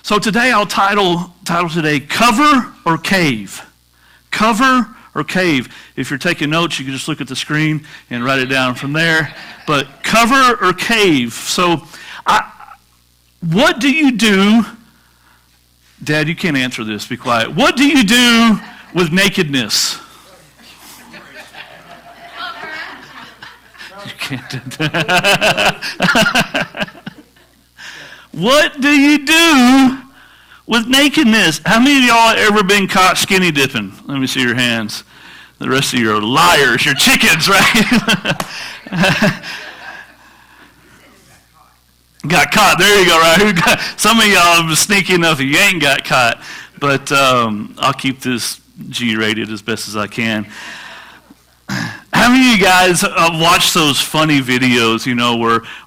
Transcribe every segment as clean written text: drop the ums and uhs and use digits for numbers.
So today I'll title today, Cover or Cave? Cover or cave? If you're taking notes, you can just look at the screen and write it down from there. But cover or cave? So what do you do? Dad, you can't answer this. Be quiet. What do you do with nakedness? You can't do that. What do you do with nakedness? How many of y'all have ever been caught skinny dipping? Let me see your hands. The rest of you are liars. You're chickens, right? Got caught. There you go, right? Some of y'all are sneaky enough you ain't got caught. But I'll keep this G-rated as best as I can. How many of you guys watched those funny videos,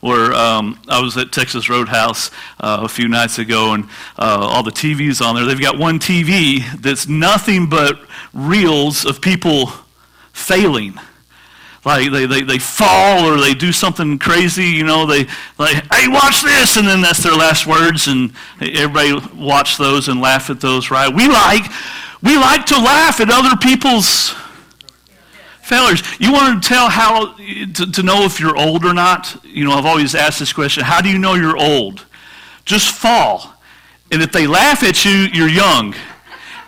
where I was at Texas Roadhouse a few nights ago, and all the TVs on there, they've got one TV that's nothing but reels of people failing. Like they fall or they do something crazy, they hey, watch this, and then that's their last words, and everybody watch those and laugh at those, right? We like to laugh at other people's failures. You want to tell how to know if you're old or not? I've always asked this question. How do you know you're old? Just fall. And if they laugh at you, you're young.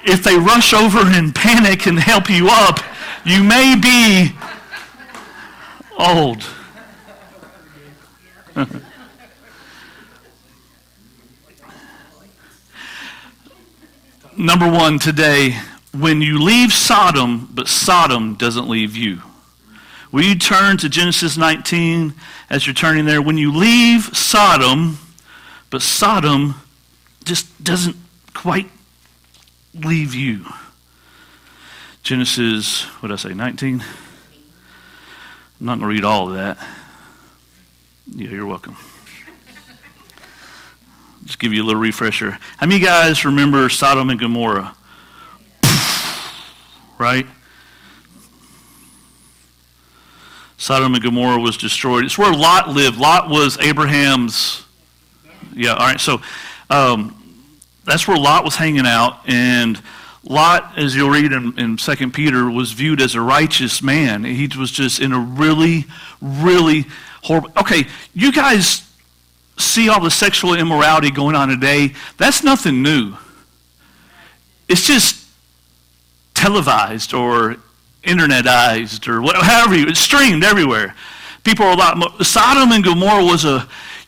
If they rush over and panic and help you up, you may be old. Number one today, when you leave Sodom, but Sodom doesn't leave you. Will you turn to Genesis 19 as you're turning there? When you leave Sodom, but Sodom just doesn't quite leave you. Genesis, 19? I'm not going to read all of that. Yeah, you're welcome. Just give you a little refresher. How many of you guys remember Sodom and Gomorrah? Right? Sodom and Gomorrah was destroyed. It's where Lot lived. Lot was Abraham's. Yeah, all right. So that's where Lot was hanging out. And Lot, as you'll read in 2 Peter, was viewed as a righteous man. He was just in a really, really horrible. Okay, you guys see all the sexual immorality going on today. That's nothing new. It's just televised or internetized or however it's streamed everywhere. People are a lot more. Sodom and Gomorrah was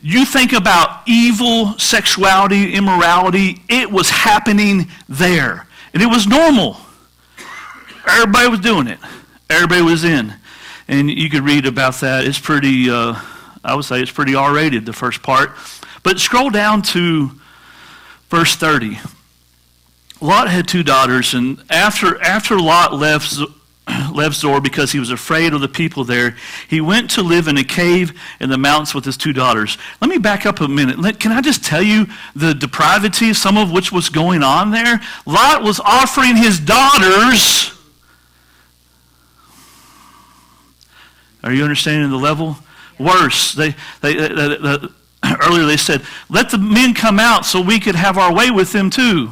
you think about evil sexuality, immorality, it was happening there. And it was normal. Everybody was doing it. Everybody was in. And you could read about that. It's pretty, I would say it's pretty R-rated, the first part. But scroll down to verse 30. Lot had 2 daughters, and after Lot left Zoar because he was afraid of the people there, he went to live in a cave in the mountains with his 2 daughters. Let me back up a minute. Can I just tell you the depravity, some of which was going on there? Lot was offering his daughters. Are you understanding the level? Worse. Earlier they said, let the men come out so we could have our way with them too.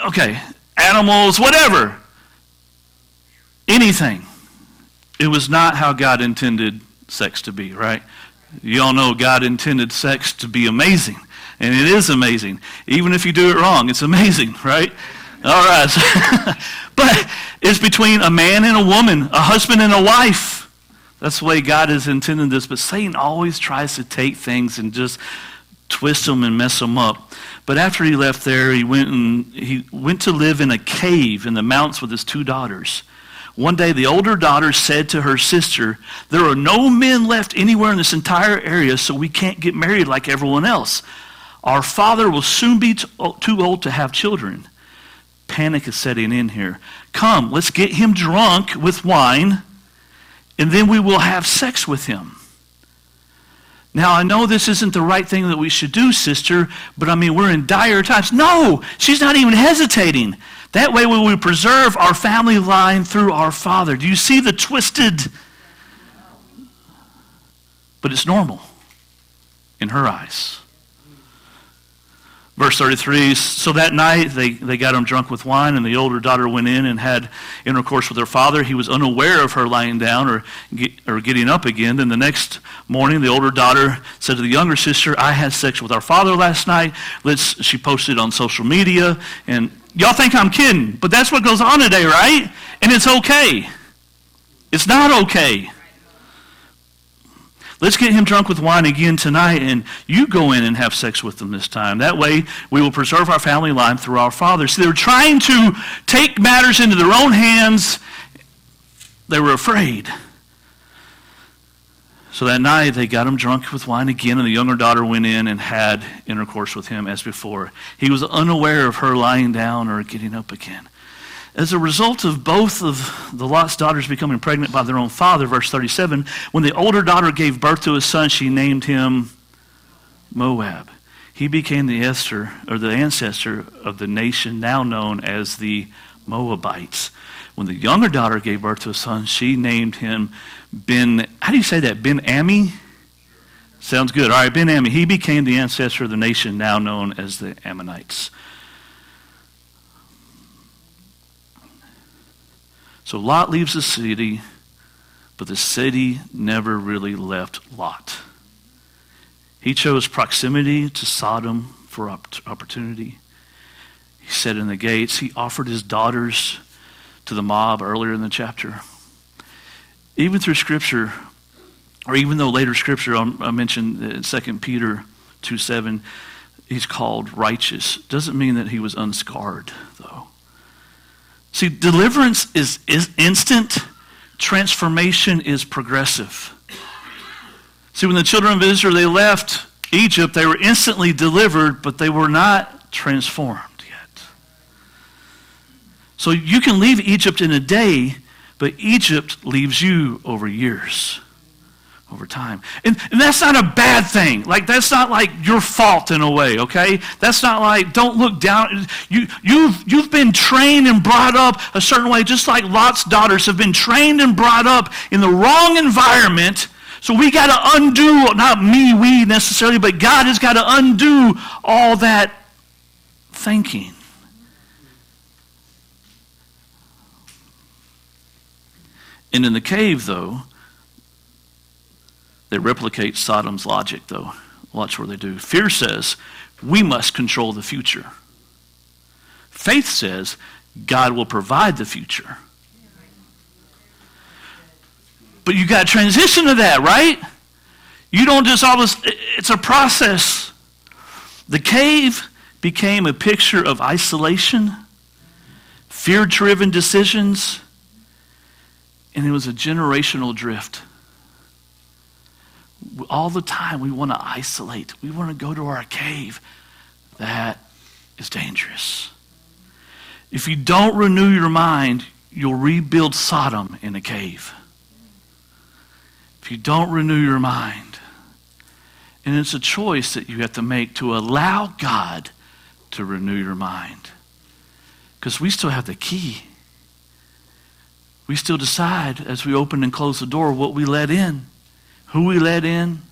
Okay, animals, whatever. Anything. It was not how God intended sex to be, right? You all know God intended sex to be amazing. And it is amazing. Even if you do it wrong, it's amazing, right? All right. But it's between a man and a woman, a husband and a wife. That's the way God has intended this. But Satan always tries to take things and just twist them and mess them up. But after he left there, he went to live in a cave in the mountains with his 2 daughters. One day, the older daughter said to her sister, there are no men left anywhere in this entire area, so we can't get married like everyone else. Our father will soon be too old to have children. Panic is setting in here. Come, let's get him drunk with wine, and then we will have sex with him. Now, I know this isn't the right thing that we should do, sister, but we're in dire times. No, she's not even hesitating. That way we will preserve our family line through our father. Do you see the twisted? But it's normal in her eyes. Verse 33, so that night they got him drunk with wine, and the older daughter went in and had intercourse with her father. He was unaware of her lying down or getting up again. Then the next morning, the older daughter said to the younger sister, I had sex with our father last night. She posted on social media, and y'all think I'm kidding, but that's what goes on today, right? And it's okay. It's not okay. Let's get him drunk with wine again tonight, and you go in and have sex with him this time. That way, we will preserve our family line through our father. So they were trying to take matters into their own hands. They were afraid. So that night, they got him drunk with wine again, and the younger daughter went in and had intercourse with him as before. He was unaware of her lying down or getting up again. As a result of both of the Lot's daughters becoming pregnant by their own father, verse 37, when the older daughter gave birth to a son, she named him Moab. He became the ancestor of the nation now known as the Moabites. When the younger daughter gave birth to a son, she named him how do you say that? Ben-Ami? Sounds good. All right, Ben-Ami. He became the ancestor of the nation now known as the Ammonites. So Lot leaves the city, but the city never really left Lot. He chose proximity to Sodom for opportunity. He set in the gates. He offered his daughters to the mob earlier in the chapter. Even through Scripture, or even though later Scripture, I mentioned in 2 Peter 2:7, he's called righteous. Doesn't mean that he was unscarred, though. See, deliverance is instant. Transformation is progressive. See, when the children of Israel, they left Egypt, they were instantly delivered, but they were not transformed yet. So you can leave Egypt in a day, but Egypt leaves you over years, over time. And that's not a bad thing. Like, that's not like your fault in a way, okay? That's not like, don't look down. You've been trained and brought up a certain way, just like Lot's daughters have been trained and brought up in the wrong environment. So we got to undo, not we necessarily, but God has got to undo all that thinking. And in the cave, though, they replicate Sodom's logic, though. Watch what they do. Fear says, we must control the future. Faith says, God will provide the future. But you got to transition to that, right? You don't just always, it's a process. The cave became a picture of isolation, fear-driven decisions, and it was a generational drift. All the time we want to isolate. We want to go to our cave. That is dangerous. If you don't renew your mind, you'll rebuild Sodom in a cave. If you don't renew your mind. And it's a choice that you have to make to allow God to renew your mind. Because we still have the key. We still decide as we open and close the door what we let in, who we let in.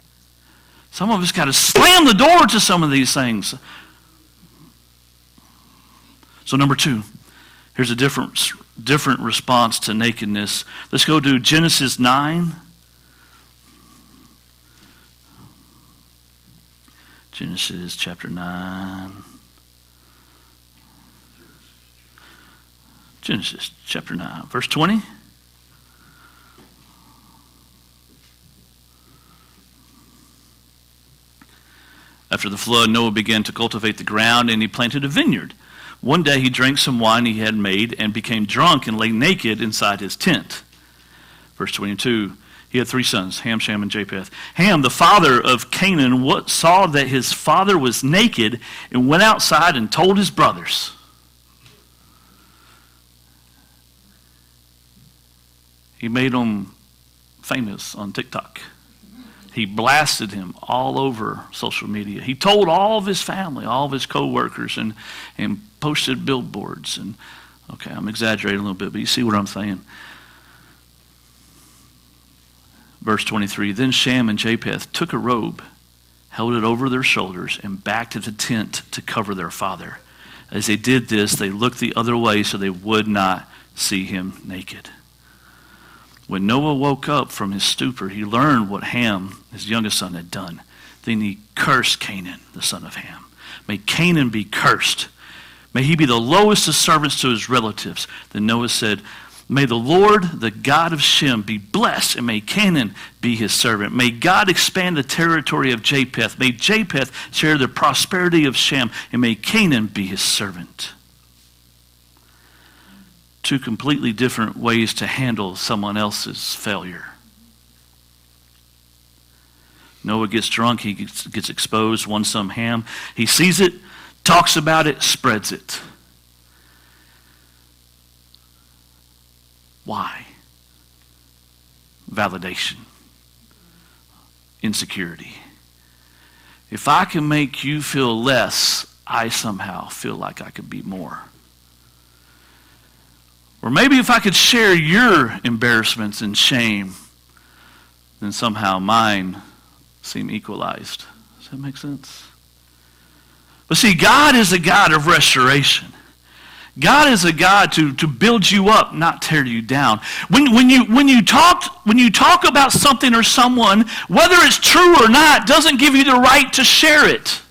Some of us got to slam the door to some of these things. So number 2, here's a different response to nakedness. Let's go to Genesis 9. Genesis chapter 9. Genesis chapter 9, verse 20. After the flood, Noah began to cultivate the ground, and he planted a vineyard. One day he drank some wine he had made and became drunk and lay naked inside his tent. Verse 22, he had 3 sons, Ham, Shem, and Japheth. Ham, the father of Canaan, saw that his father was naked and went outside and told his brothers. He made them famous on TikTok. He blasted him all over social media. He told all of his family, all of his co-workers, and posted billboards. And okay, I'm exaggerating a little bit, but you see what I'm saying. Verse 23, then Shem and Japheth took a robe. held it over their shoulders, and back to the tent to cover their father. As they did this, they looked the other way so they would not see him naked. When Noah woke up from his stupor, he learned what Ham, his youngest son, had done. Then he cursed Canaan, the son of Ham. May Canaan be cursed. May he be the lowest of servants to his relatives. Then Noah said, may the Lord, the God of Shem, be blessed, and may Canaan be his servant. May God expand the territory of Japheth. May Japheth share the prosperity of Shem, and may Canaan be his servant. Two completely different ways to handle someone else's failure. Noah gets drunk, he gets exposed, one son Ham. He sees it, talks about it, spreads it. Why? Validation. Insecurity. If I can make you feel less, I somehow feel like I could be more. Or maybe if I could share your embarrassments and shame, then somehow mine seem equalized. Does that make sense? But see, God is a God of restoration. God is a God to build you up, not tear you down. When you talk about something or someone, whether it's true or not, doesn't give you the right to share it.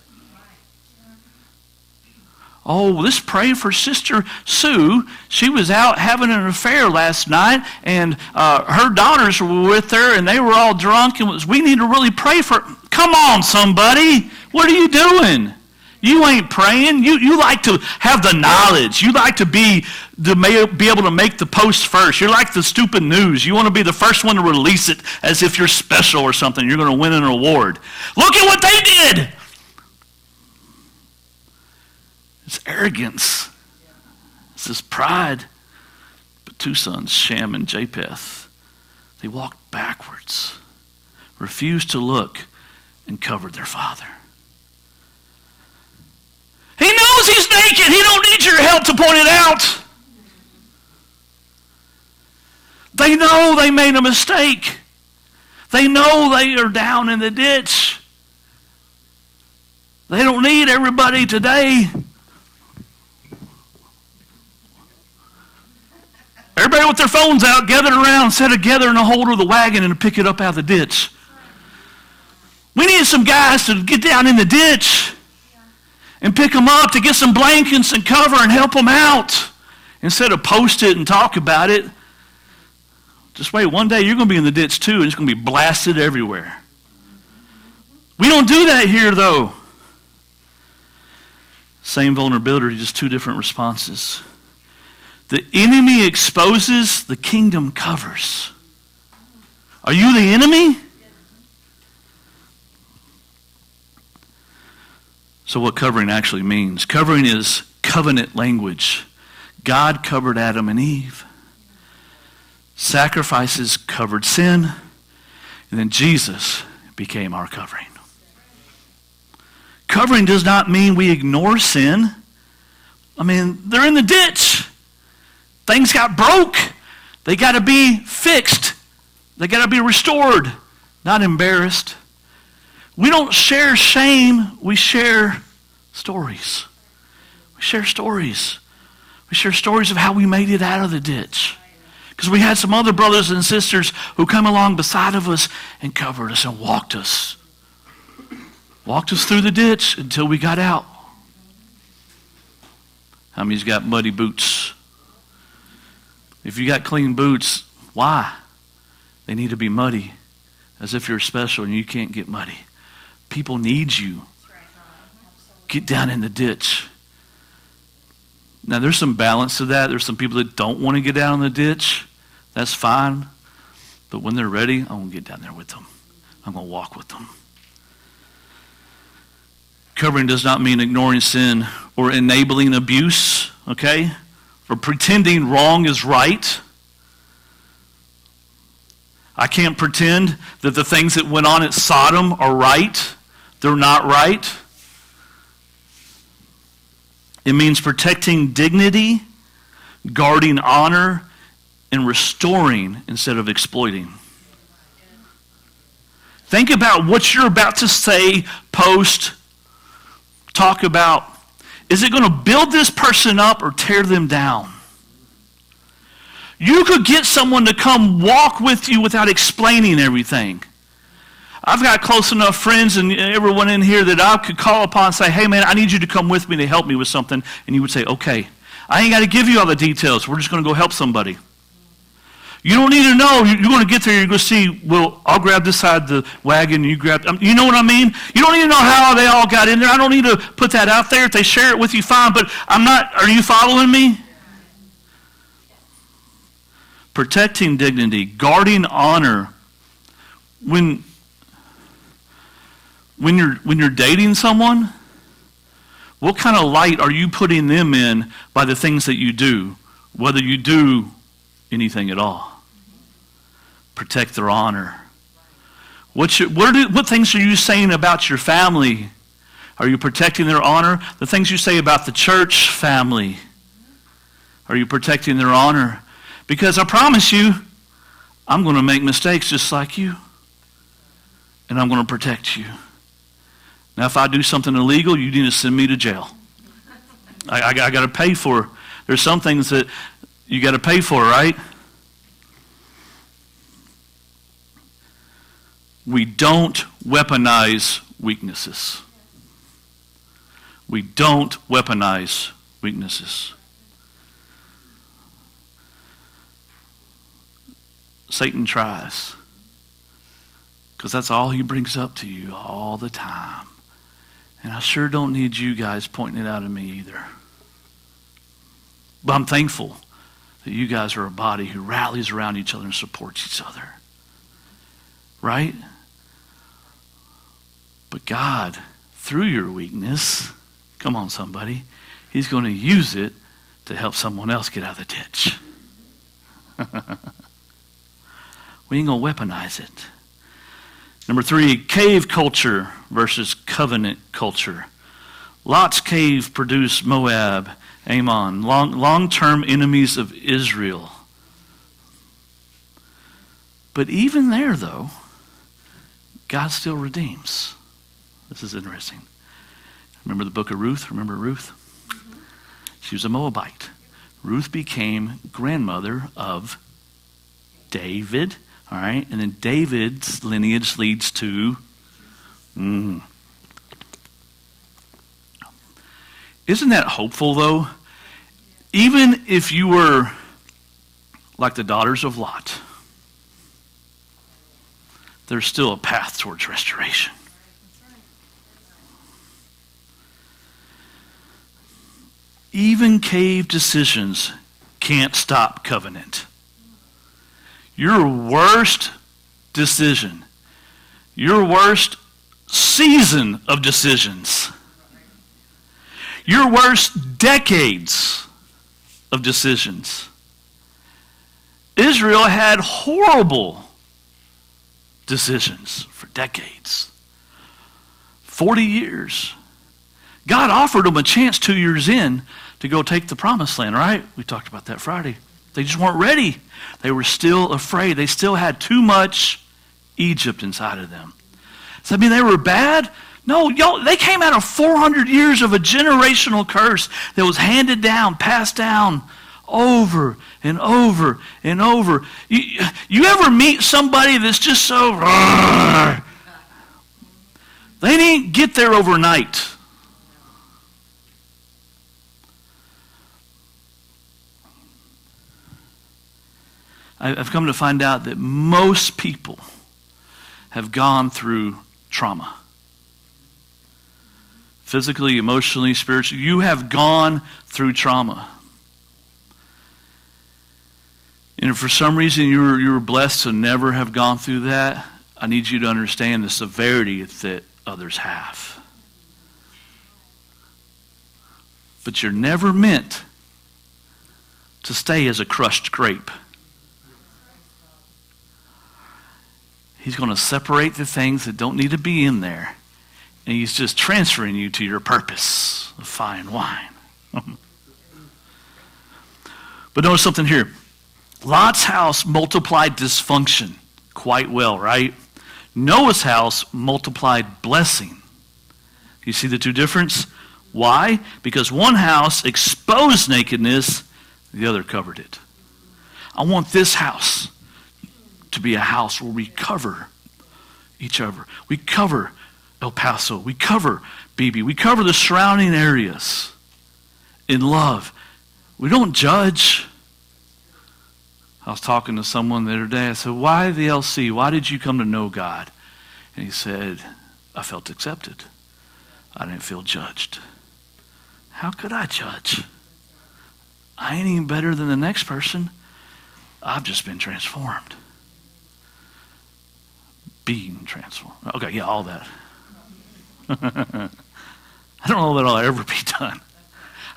Oh, let's pray for Sister Sue. She was out having an affair last night, and her daughters were with her, and they were all drunk, and we need to really pray for her. Come on, somebody. What are you doing? You ain't praying. You like to have the knowledge. You like to be able to make the post first. You're like the stupid news. You want to be the first one to release it as if you're special or something. You're going to win an award. Look at what they did. It's arrogance. It's this pride. But two sons, Shem and Japheth, they walked backwards, refused to look, and covered their father. He knows he's naked. He don't need your help to point it out. They know they made a mistake. They know they are down in the ditch. They don't need everybody today. Everybody with their phones out, gathered around, set together in a hold of the wagon and pick it up out of the ditch. We need some guys to get down in the ditch and pick them up, to get some blankets and cover and help them out. Instead of post it and talk about it, just wait. One day you're going to be in the ditch too, and it's going to be blasted everywhere. We don't do that here, though. Same vulnerability, just two different responses. The enemy exposes, the kingdom covers. Are you the enemy? So what covering actually means? Covering is covenant language. God covered Adam and Eve. Sacrifices covered sin. And then Jesus became our covering. Covering does not mean we ignore sin. I mean, they're in the ditch. Things got broke. They got to be fixed. They got to be restored, not embarrassed. We don't share shame, we share stories. We share stories. We share stories of how we made it out of the ditch. Because we had some other brothers and sisters who come along beside of us and covered us and walked us. Walked us through the ditch until we got out. How many's got muddy boots? If you got clean boots, why? They need to be muddy, as if you're special and you can't get muddy. People need you. Get down in the ditch. Now, there's some balance to that. There's some people that don't want to get down in the ditch. That's fine. But when they're ready, I'm going to get down there with them. I'm going to walk with them. Covering does not mean ignoring sin or enabling abuse, okay? Or pretending wrong is right. I can't pretend that the things that went on at Sodom are right. They're not right. It means protecting dignity, guarding honor, and restoring instead of exploiting. Think about what you're about to say, post, talk about. Is it going to build this person up or tear them down? You could get someone to come walk with you without explaining everything. I've got close enough friends and everyone in here that I could call upon and say, hey man, I need you to come with me to help me with something. And you would say, okay, I ain't got to give you all the details. We're just going to go help somebody. You don't need to know. You're going to get there. You're going to see, well, I'll grab this side of the wagon. You grab, you know what I mean? You don't need to know how they all got in there. I don't need to put that out there. If they share it with you, fine. But I'm not, are you following me? Protecting dignity, guarding honor. When you're dating someone, what kind of light are you putting them in by the things that you do, whether you do anything at all? Protect their honor. What things are you saying about your family? Are you protecting their honor? The things you say about the church family, are you protecting their honor? Because I promise you, I'm going to make mistakes just like you, and I'm going to protect you. Now, if I do something illegal, you need to send me to jail. I got to pay for. There's some things that you got to pay for, right? We don't weaponize weaknesses. We don't weaponize weaknesses. Satan tries, because that's all he brings up to you all the time. And I sure don't need you guys pointing it out at me either. But I'm thankful that you guys are a body who rallies around each other and supports each other. Right? But God, through your weakness, come on somebody, he's going to use it to help someone else get out of the ditch. We ain't going to weaponize it. Number 3, cave culture versus covenant culture. Lot's cave produced Moab, Ammon, long-term enemies of Israel. But even there, though, God still redeems. This is interesting. Remember the book of Ruth? Remember Ruth? She was a Moabite. Ruth became grandmother of David. All right, and then David's lineage leads to, Isn't that hopeful though? Even if you were like the daughters of Lot, there's still a path towards restoration. Even cave decisions can't stop covenant. Your worst decision, your worst season of decisions, your worst decades of decisions. Israel had horrible decisions for decades. 40 years. God offered them a chance 2 years in to go take the promised land, right? We talked about that Friday. They just weren't ready. They were still afraid. They still had too much Egypt inside of them. Does that mean they were bad? No, they came out of 400 years of a generational curse that was handed down, passed down over and over and over. You ever meet somebody that's just so... They didn't get there overnight. I've come to find out that most people have gone through trauma. Physically, emotionally, spiritually. You have gone through trauma. And if for some reason you were blessed to never have gone through that, I need you to understand the severity that others have. But you're never meant to stay as a crushed grape. He's going to separate the things that don't need to be in there. And he's just transferring you to your purpose of fine wine. But notice something here. Lot's house multiplied dysfunction quite well, right? Noah's house multiplied blessing. You see the two difference? Why? Because one house exposed nakedness, the other covered it. I want this house to be a house where we cover each other. We cover El Paso. We cover Beebe. We cover the surrounding areas in love. We don't judge. I was talking to someone the other day. I said, why the LC? Why did you come to know God? And he said, I felt accepted. I didn't feel judged. How could I judge? I ain't even better than the next person. I've just been transformed. Being transformed. Okay, yeah, all that. I don't know that I'll ever be done.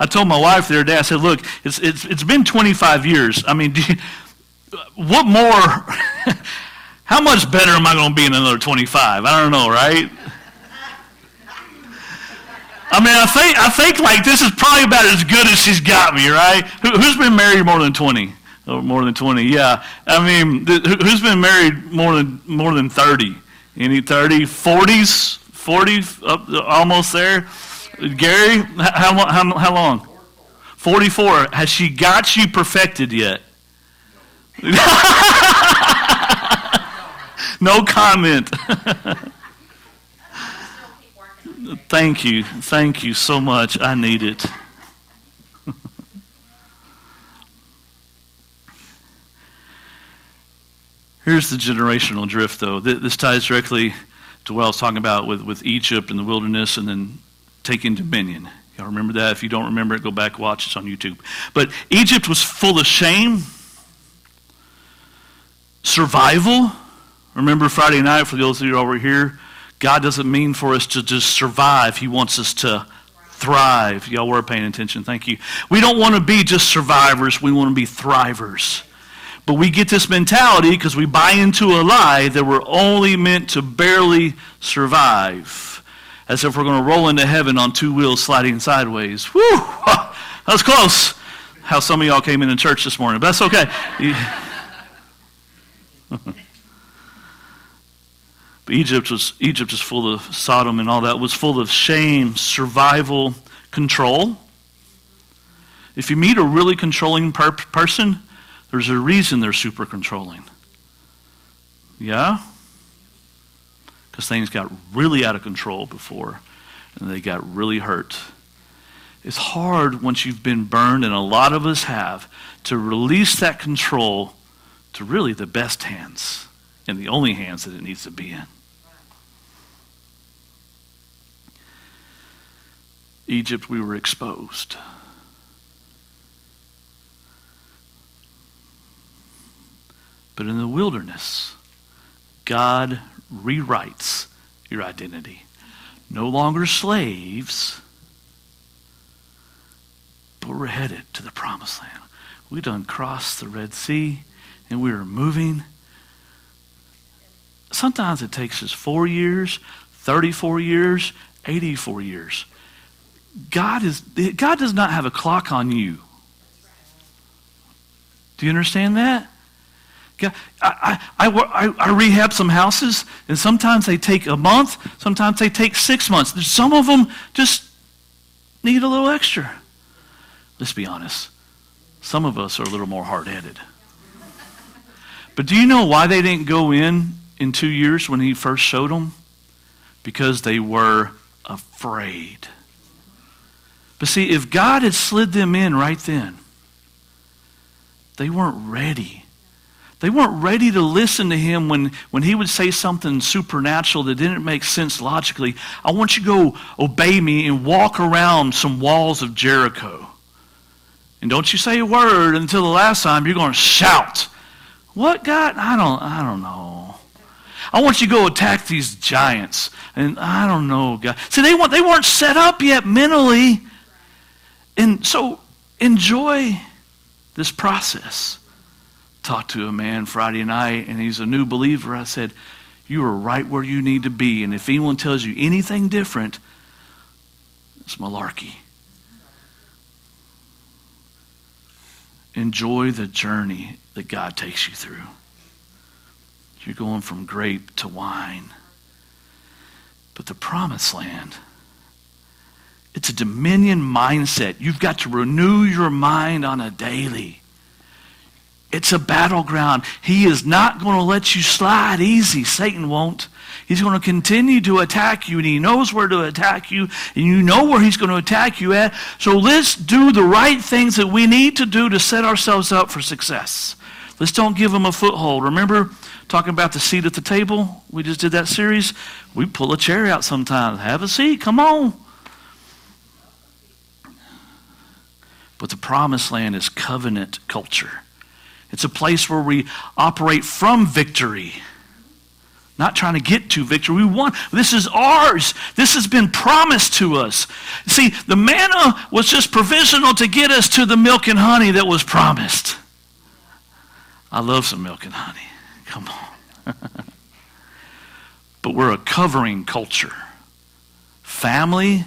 I told my wife the other day, I said, look, it's been 25 years. I mean, what more, how much better am I going to be in another 25? I don't know, right? I mean, I think like this is probably about as good as she's got me, right? Who's been married more than 20? Oh, more than 20, yeah. I mean, who's been married more than 30? Any 30? 40s? 40? Almost there? Gary, how long? 44. Has she got you perfected yet? No comment. Thank you so much. I need it. Here's the generational drift, though. This ties directly to what I was talking about with Egypt and the wilderness and then taking dominion. Y'all remember that? If you don't remember it, go back, watch. It's on YouTube. But Egypt was full of shame, survival. Remember Friday night, for those of you over here, God doesn't mean for us to just survive. He wants us to thrive. Y'all were paying attention. Thank you. We don't want to be just survivors. We want to be thrivers. But we get this mentality because we buy into a lie that we're only meant to barely survive. As if we're going to roll into heaven on two wheels sliding sideways. Woo! That was close. How some of y'all came into church this morning. But that's okay. But Egypt was full of Sodom and all that. Was full of shame, survival, control. If you meet a really controlling person, there's a reason they're super controlling. Yeah? Because things got really out of control before, and they got really hurt. It's hard once you've been burned, and a lot of us have, to release that control to really the best hands, and the only hands that it needs to be in. Egypt, we were exposed. But in the wilderness, God rewrites your identity. No longer slaves, but we're headed to the promised land. We done crossed the Red Sea, and we are moving. Sometimes it takes us 4 years, 34 years, 84 years. God does not have a clock on you. Do you understand that? I rehab some houses, and sometimes they take a month, sometimes they take 6 months. Some of them just need a little extra. Let's be honest. Some of us are a little more hard-headed. But do you know why they didn't go in 2 years when he first showed them? Because they were afraid. But see, if God had slid them in right then, they weren't ready. They weren't ready to listen to him when he would say something supernatural that didn't make sense logically. I want you to go obey me and walk around some walls of Jericho. And don't you say a word until the last time you're going to shout. What, God? I don't know. I want you to go attack these giants. And I don't know, God. See, they weren't set up yet mentally. And so enjoy this process. Talked to a man Friday night, and he's a new believer. I said, you are right where you need to be. And if anyone tells you anything different, it's malarkey. Enjoy the journey that God takes you through. You're going from grape to wine. But the promised land, it's a dominion mindset. You've got to renew your mind on a daily. It's a battleground. He is not going to let you slide easy. Satan won't. He's going to continue to attack you, and he knows where to attack you, and you know where he's going to attack you at. So let's do the right things that we need to do to set ourselves up for success. Let's don't give him a foothold. Remember talking about the seat at the table? We just did that series. We pull a chair out sometimes. Have a seat. Come on. But the promised land is covenant culture. It's a place where we operate from victory, not trying to get to victory. We want, this is ours. This has been promised to us. See, the manna was just provisional to get us to the milk and honey that was promised. I love some milk and honey. Come on. But we're a covering culture. Family,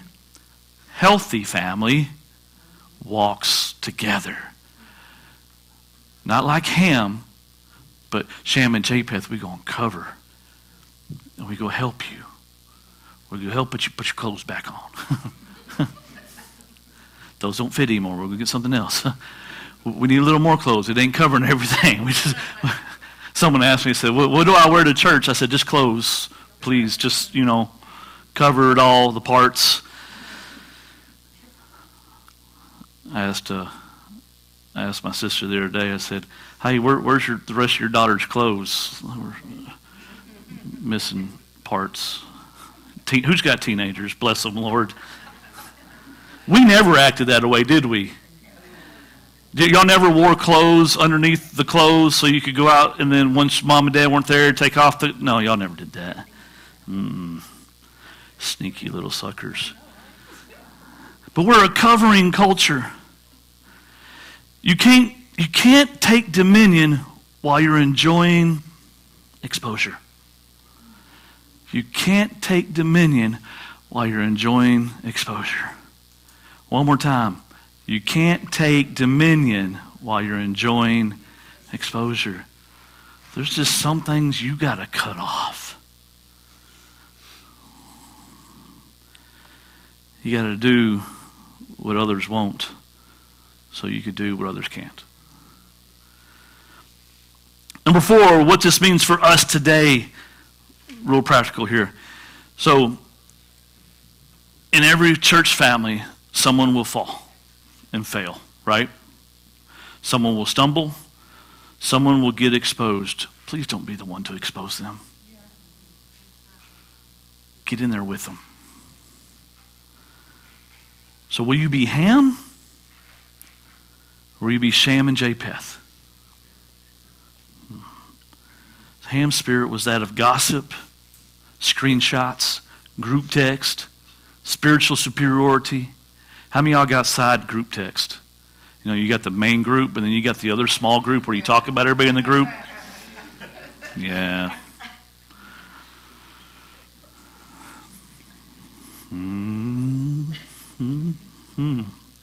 healthy family, walks together. Not like Ham, but Shem and Japheth, we go and cover. And we go help you. We go help put your clothes back on. Those don't fit anymore. We're going to get something else. We need a little more clothes. It ain't covering everything. Someone asked me, said, what do I wear to church? I said, just clothes, please. Just, cover it all, the parts. I asked my sister the other day, I said, hey, where's the rest of your daughter's clothes? We're missing parts. Who's got teenagers? Bless them, Lord. We never acted that way, did we? Y'all never wore clothes underneath the clothes so you could go out and then once mom and dad weren't there, take off the... No, y'all never did that. Sneaky little suckers. But we're a covering culture. You can't take dominion while you're enjoying exposure. You can't take dominion while you're enjoying exposure. One more time. You can't take dominion while you're enjoying exposure. There's just some things you got to cut off. You got to do what others won't so you could do what others can't. Number 4, what this means for us today, real practical here. So, in every church family, someone will fall and fail, right? Someone will stumble. Someone will get exposed. Please don't be the one to expose them. Get in there with them. So will you be Ham? Or will you be Shem and Japheth? Ham's spirit was that of gossip, screenshots, group text, spiritual superiority. How many of y'all got side group text? You got the main group, and then you got the other small group where you talk about everybody in the group. Yeah.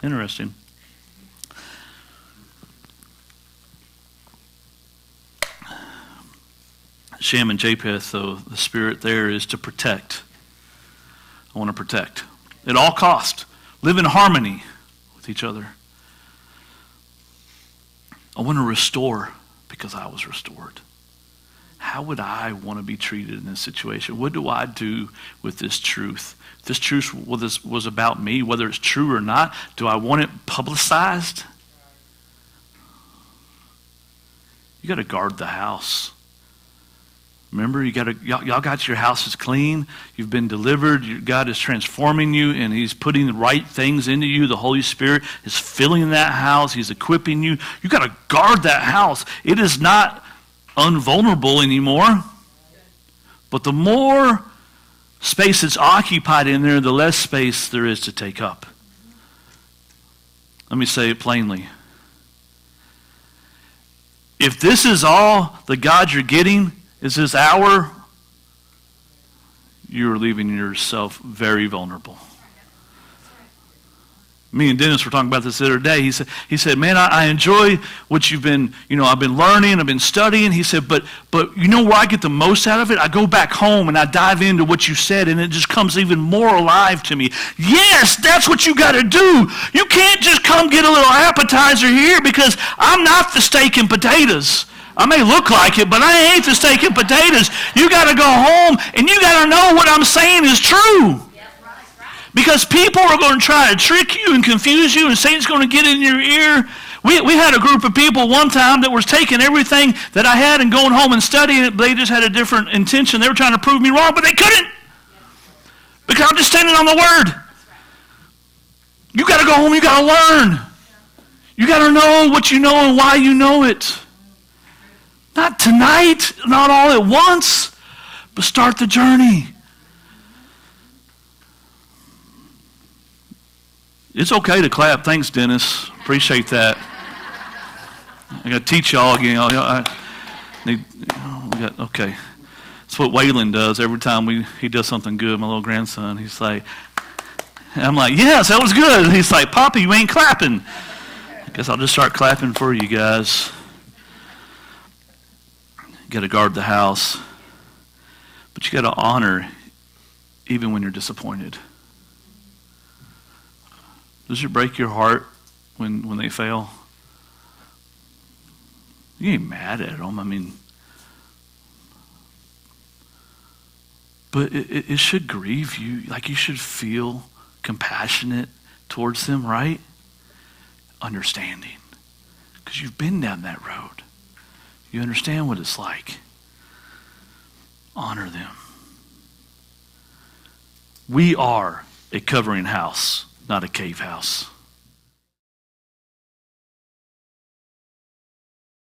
Interesting. Shem and Japheth, though, the spirit there is to protect. I want to protect. At all cost. Live in harmony with each other. I want to restore because I was restored. How would I want to be treated in this situation? What do I do with this truth? If this truth was about me, whether it's true or not, do I want it publicized? You got to guard the house. Remember, y'all got your houses clean. You've been delivered. God is transforming you, and He's putting the right things into you. The Holy Spirit is filling that house. He's equipping you. You got to guard that house. It is not invulnerable anymore. But the more space that's occupied in there, the less space there is to take up. Let me say it plainly. If this is all the God you're getting, is this hour, you're leaving yourself very vulnerable. Me and Dennis were talking about this the other day. He said, man, I enjoy what you've been, I've been learning, I've been studying. He said, but you know where I get the most out of it? I go back home and I dive into what you said, and it just comes even more alive to me. Yes, that's what you got to do. You can't just come get a little appetizer here, because I'm not the steak and potatoes. I may look like it, but I ain't the steak and potatoes. You got to go home, and you got to know what I'm saying is true. Because people are going to try to trick you and confuse you, and Satan's going to get in your ear. We had a group of people one time that was taking everything that I had and going home and studying it. They just had a different intention. They were trying to prove me wrong, but they couldn't. Because I'm just standing on the Word. You got to go home. You got to learn. You got to know what you know and why you know it. Not tonight, not all at once, but start the journey. It's okay to clap. Thanks, Dennis. Appreciate that. I got to teach y'all again. Okay. That's what Waylon does every time he does something good. My little grandson, he's like, I'm like, yes, that was good. And he's like, Papa, you ain't clapping. I guess I'll just start clapping for you guys. You got to guard the house, but you got to honor even when you're disappointed. Does it break your heart when they fail? You ain't mad at them. But it should grieve you. Like, you should feel compassionate towards them, right? Understanding. Because you've been down that road. You understand what it's like. Honor them. We are a covering house, not a cave house.